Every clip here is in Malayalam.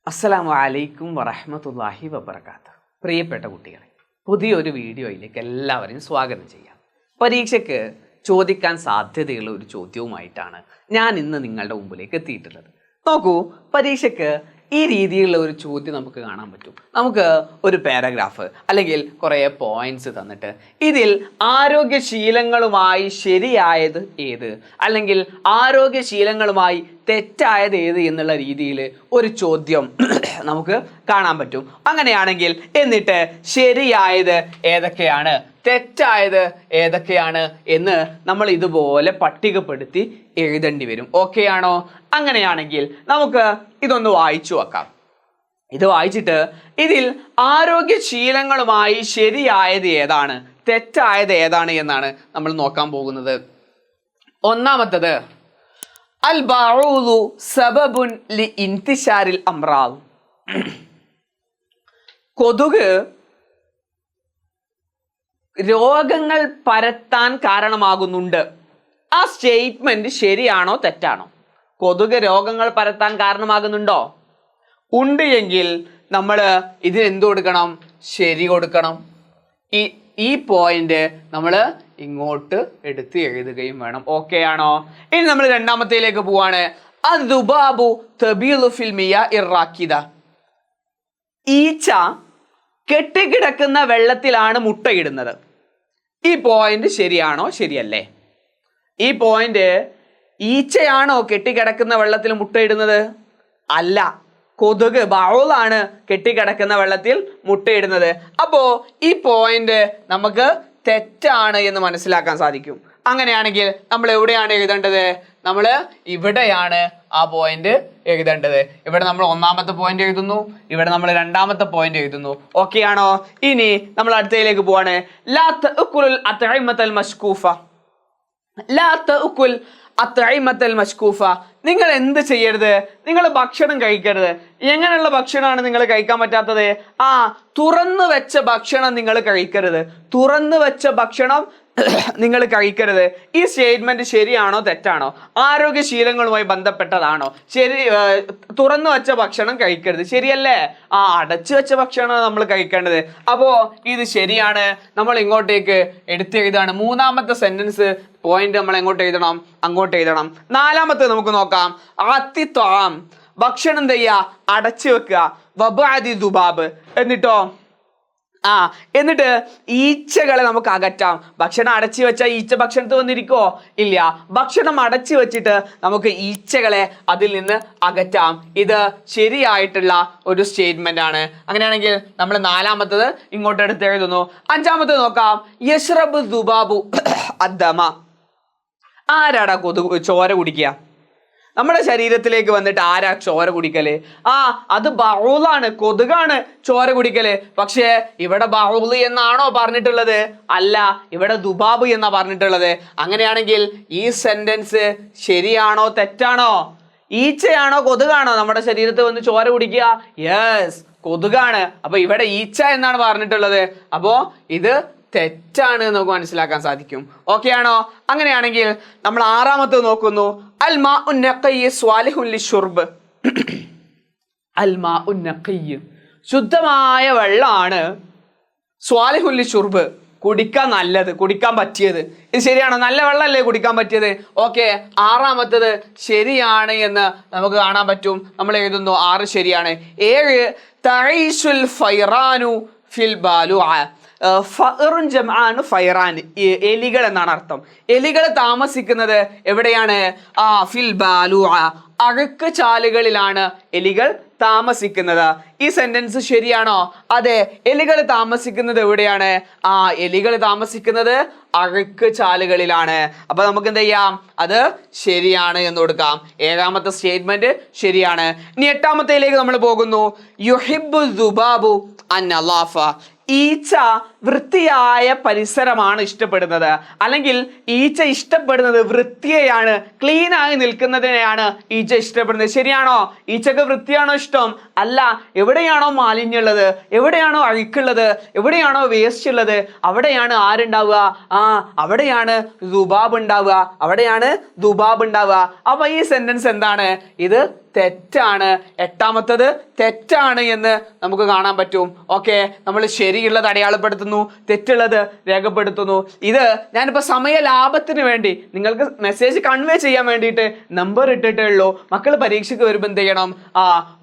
അസ്സലാമു അലൈക്കും വറഹ്മത്തുള്ളാഹി വബറകാതുഹു. പ്രിയപ്പെട്ട കുട്ടികളെ, പുതിയൊരു വീഡിയോയിലേക്ക് എല്ലാവരെയും സ്വാഗതം ചെയ്യാം. പരീക്ഷയ്ക്ക് ചോദിക്കാൻ സാധ്യതയുള്ള ഒരു ചോദ്യവുമായിട്ടാണ് ഞാൻ ഇന്ന് നിങ്ങളുടെ മുമ്പിലേക്ക് എത്തിയിട്ടുള്ളത്. നോക്കൂ, പരീക്ഷയ്ക്ക് ഈ രീതിയിലുള്ള ഒരു ചോദ്യം നമുക്ക് കാണാൻ പറ്റും. നമുക്ക് ഒരു പാരഗ്രാഫ് അല്ലെങ്കിൽ കുറേ പോയിന്റ്സ് തന്നിട്ട് ഇതിൽ ആരോഗ്യശീലങ്ങളുമായി ശരിയായത് ഏത് അല്ലെങ്കിൽ ആരോഗ്യശീലങ്ങളുമായി തെറ്റായത് ഏത് എന്നുള്ള രീതിയിൽ ഒരു ചോദ്യം നമുക്ക് കാണാൻ പറ്റും. അങ്ങനെയാണെങ്കിൽ എന്നിട്ട് ശരിയായത് ഏതൊക്കെയാണ്, തെറ്റായത് ഏതൊക്കെയാണ് എന്ന് നമ്മൾ ഇതുപോലെ പട്ടികപ്പെടുത്തി എഴുതേണ്ടി വരും. ഓക്കെ ആണോ? അങ്ങനെയാണെങ്കിൽ നമുക്ക് ഇതൊന്ന് വായിച്ചു വെക്കാം. ഇത് വായിച്ചിട്ട് ഇതിൽ ആരോഗ്യശീലങ്ങളുമായി ശരിയായത് ഏതാണ്, തെറ്റായത് ഏതാണ് എന്നാണ് നമ്മൾ നോക്കാൻ പോകുന്നത്. ഒന്നാമത്തത്, അൽ ബഊദു സബബുൻ ലി ഇന്തിശാരിൽ അംറാദ്. കൊതുക് രോഗങ്ങൾ പരത്താൻ കാരണമാകുന്നുണ്ട്. ആ സ്റ്റേറ്റ്മെന്റ് ശരിയാണോ തെറ്റാണോ? കൊതുക് രോഗങ്ങൾ പരത്താൻ കാരണമാകുന്നുണ്ടോ? ഉണ്ട് എങ്കിൽ നമ്മൾ ഇതിന് എന്ത് കൊടുക്കണം? ശരി കൊടുക്കണം. ഈ പോയിന്റ് നമ്മൾ ഇങ്ങോട്ട് എടുത്ത് എഴുതുകയും വേണം. ഓക്കെ ആണോ? ഇനി നമ്മൾ രണ്ടാമത്തേലേക്ക് പോവാണ്. അദ്ദുബാബു തബീലു ഫിൽ മിയാഇർ റാക്കിദ. ഈച്ച കെട്ടിക്കിടക്കുന്ന വെള്ളത്തിലാണ് മുട്ടയിടുന്നത്. ഈ പോയിന്റ് ശരിയാണോ ശരിയല്ലേ? ഈ പോയിന്റ് ഈച്ചയാണോ കെട്ടിക്കിടക്കുന്ന വെള്ളത്തിൽ മുട്ടയിടുന്നത്? അല്ല, കൊതുക് ബൗളാണ് കെട്ടിക്കിടക്കുന്ന വെള്ളത്തിൽ മുട്ടയിടുന്നത്. അപ്പോ ഈ പോയിന്റ് നമുക്ക് തെറ്റാണ് എന്ന് മനസ്സിലാക്കാൻ സാധിക്കും. അങ്ങനെയാണെങ്കിൽ നമ്മൾ എവിടെയാണ് എഴുതേണ്ടത്? നമ്മൾ ഇവിടെയാണ് ആ പോയിന്റ് എഴുതേണ്ടത്. ഇവിടെ നമ്മൾ ഒന്നാമത്തെ പോയിന്റ് എഴുതുന്നു, ഇവിടെ നമ്മൾ രണ്ടാമത്തെ പോയിന്റ് എഴുതുന്നു. ഓക്കെ ആണോ? ഇനി നമ്മൾ അടുത്തതിലേക്ക് പോവാണ്. ലാ തഅകുൽ അത്ഇമത്തൽ മശ്കൂഫ. ലാ തഅകുൽ അത്ഇമത്തൽ മശ്കൂഫ. നിങ്ങൾ എന്ത് ചെയ്യരുത്? നിങ്ങൾ ഭക്ഷണം കഴിക്കരുത്. എങ്ങനെയുള്ള ഭക്ഷണമാണ് നിങ്ങൾ കഴിക്കാൻ പറ്റാത്തത്? തുറന്നു വെച്ച ഭക്ഷണം നിങ്ങൾ കഴിക്കരുത്. തുറന്നു വെച്ച ഭക്ഷണം നിങ്ങൾ കഴിക്കരുത്. ഈ സ്റ്റേറ്റ്മെന്റ് ശരിയാണോ തെറ്റാണോ? ആരോഗ്യശീലങ്ങളുമായി ബന്ധപ്പെട്ടതാണോ? ശരി. തുറന്നു വെച്ച ഭക്ഷണം കഴിക്കരുത്, ശരിയല്ലേ? അടച്ചു വെച്ച ഭക്ഷണമാണ് നമ്മൾ കഴിക്കേണ്ടത്. അപ്പോ ഇത് ശരിയാണ്. നമ്മൾ ഇങ്ങോട്ടേക്ക് എടുത്തെഴുതാണ്. മൂന്നാമത്തെ സെന്റൻസ് പോയിന്റ് നമ്മൾ എങ്ങോട്ട് എഴുതണം? അങ്ങോട്ട് എഴുതണം. നാലാമത്തെ നമുക്ക് നോക്കാം. ആത്തിത്വാം, ഭക്ഷണം ചെയ്യാ അടച്ചു വെക്കുക. വബഅദി ദുബാബ്, എന്നിട്ടോ എന്നിട്ട് ഈച്ചകളെ നമുക്ക് അകറ്റാം. ഭക്ഷണം അടച്ചു വെച്ചാൽ ഈച്ച ഭക്ഷണത്തിൽ വന്നിരിക്കോ? ഇല്ല. ഭക്ഷണം അടച്ചു വെച്ചിട്ട് നമുക്ക് ഈച്ചകളെ അതിൽ നിന്ന് അകറ്റാം. ഇത് ശരിയായിട്ടുള്ള ഒരു സ്റ്റേറ്റ്മെന്റ് ആണ്. അങ്ങനെയാണെങ്കിൽ നമ്മൾ നാലാമത്തത് ഇങ്ങോട്ട് എടുത്ത് എഴുതുന്നു. അഞ്ചാമത്തത് നോക്കാം. യശ്റബ് ദുബാബു അദ്ദമ. ആരാടാ കൊതുക് ചോര കുടിക്കുക? നമ്മുടെ ശരീരത്തിലേക്ക് വന്നിട്ട് ആരാ ചോര കുടിക്കല്? അത് ബൗളാണ്, കൊതുകാണ് ചോര കുടിക്കല്. പക്ഷേ ഇവിടെ ബൗള് എന്നാണോ പറഞ്ഞിട്ടുള്ളത്? അല്ല, ഇവിടെ ദുബാബ് എന്നാ പറഞ്ഞിട്ടുള്ളത്. അങ്ങനെയാണെങ്കിൽ ഈ സെന്റൻസ് ശരിയാണോ തെറ്റാണോ? ഈച്ചയാണോ കൊതുകാണോ നമ്മുടെ ശരീരത്തിൽ വന്ന് ചോര കുടിക്കുക? യെസ്, കൊതുകാണ്. അപ്പൊ ഇവിടെ ഈച്ച എന്നാണ് പറഞ്ഞിട്ടുള്ളത്. അപ്പോ ഇത് തെറ്റാണ് നമുക്ക് മനസ്സിലാക്കാൻ സാധിക്കും. ഓക്കെ ആണോ? അങ്ങനെയാണെങ്കിൽ നമ്മൾ ആറാമത്തേത് നോക്കുന്നു. അൽ മാഉൻ നഖിയ്യ് സ്വാലിഹുൻ ലിശുർബ്. അൽ മാഉൻ നഖിയ്യ്, ശുദ്ധമായ വെള്ളമാണ്. സ്വാലിഹുൻ ലിശുർബ്, കുടിക്കാൻ നല്ലത്, കുടിക്കാൻ പറ്റിയത്. ഇത് ശരിയാണോ? നല്ല വെള്ളമല്ലേ കുടിക്കാൻ പറ്റിയത്? ഓക്കെ, ആറാമത്തേത് ശരിയാണ് എന്ന് നമുക്ക് കാണാൻ പറ്റും. നമ്മൾ എഴുതുന്നു 6 ശരിയാണ്. 7 തഈസുൽ ഫൈറാനു ഫിൽ ബാലുഅ. ഫഇറുൻ ജംആനു ഫൈറാൻ, എലികൾ എന്നാണ് അർത്ഥം. എലികൾ താമസിക്കുന്നത് എവിടെയാണ്? ഫിൽ ബാലുഅ, അഴുക്ക് ചാലുകളിലാണ് എലികൾ താമസിക്കുന്നത്. ഈ സെന്റൻസ് ശരിയാണോ? അതെ, എലികൾ താമസിക്കുന്നത് എവിടെയാണ്? എലികൾ താമസിക്കുന്നത് അഴുക്ക് ചാലുകളിലാണ്. അപ്പൊ നമുക്ക് എന്ത് ചെയ്യാം? അത് ശരിയാണ് എന്ന് കൊടുക്കാം. 7ാമത്തെ സ്റ്റേറ്റ്മെന്റ് ശരിയാണ്. ഇനി 8ാമത്തേലേക്ക് നമ്മൾ പോകുന്നു. യുഹിബ്ബു ദുബാബു അൻ-നളാഫ. ഈച്ച വൃത്തിയായ പരിസരമാണ് ഇഷ്ടപ്പെടുന്നത്, അല്ലെങ്കിൽ ഈച്ച ഇഷ്ടപ്പെടുന്നത് വൃത്തിയെയാണ്, ക്ലീൻ ആയി നിൽക്കുന്നതിനെയാണ് ഈച്ച ഇഷ്ടപ്പെടുന്നത്. ശരിയാണോ? ഈച്ചക്ക് വൃത്തിയാണോ ഇഷ്ടം? അല്ല. എവിടെയാണോ മാലിന്യമുള്ളത്, എവിടെയാണോ അഴുക്കുള്ളത്, എവിടെയാണോ വേസ്റ്റ് ഉള്ളത്, അവിടെയാണ് ആരുണ്ടാവുക? അവിടെയാണ് ദുബാബ് ഉണ്ടാവുക. അവിടെയാണ് ദുബാബ് ഉണ്ടാവുക. അപ്പൊ ഈ സെന്റൻസ് എന്താണ്? ഇത് തെറ്റാണ്, എട്ടാമത്തത് തെറ്റാണ് എന്ന് നമുക്ക് കാണാൻ പറ്റും. ഓക്കെ, നമ്മൾ ശരിയുള്ളത് അടയാളപ്പെടുത്തുന്നു, തെറ്റുള്ളത് രേഖപ്പെടുത്തുന്നു. ഇത് ഞാനിപ്പോൾ സമയ ലാഭത്തിന് വേണ്ടി നിങ്ങൾക്ക് മെസ്സേജ് കൺവേ ചെയ്യാൻ വേണ്ടിയിട്ട് നമ്പർ ഇട്ടിട്ടേ ഉള്ളൂ. മക്കൾ പരീക്ഷയ്ക്ക് വരുമ്പോൾ എന്ത് ചെയ്യണം?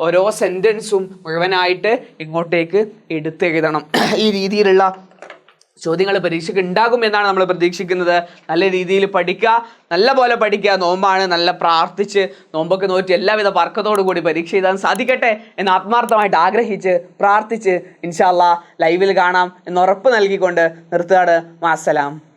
ഓരോ സെൻറ്റൻസും മുഴുവനായിട്ട് ഇങ്ങോട്ടേക്ക് എടുത്തെഴുതണം. ഈ രീതിയിലുള്ള ചോദ്യങ്ങൾ പരീക്ഷയ്ക്ക് ഉണ്ടാകും എന്നാണ് നമ്മൾ പ്രതീക്ഷിക്കുന്നത്. നല്ല രീതിയിൽ പഠിക്കുക, നല്ല പോലെ പഠിക്കുക. നോമ്പാണ്, നല്ല പ്രാർത്ഥിച്ച് നോമ്പൊക്കെ നോറ്റി എല്ലാവിധ വർക്കത്തോടു കൂടി പരീക്ഷ എഴുതാൻ സാധിക്കട്ടെ എന്ന് ആത്മാർത്ഥമായിട്ട് ആഗ്രഹിച്ച് പ്രാർത്ഥിച്ച് ഇൻഷാ അല്ലാഹ് ലൈവിൽ കാണാം എന്ന് ഉറപ്പ് നൽകിക്കൊണ്ട് നിർത്തുകയാണ്. മാസ്സലാം.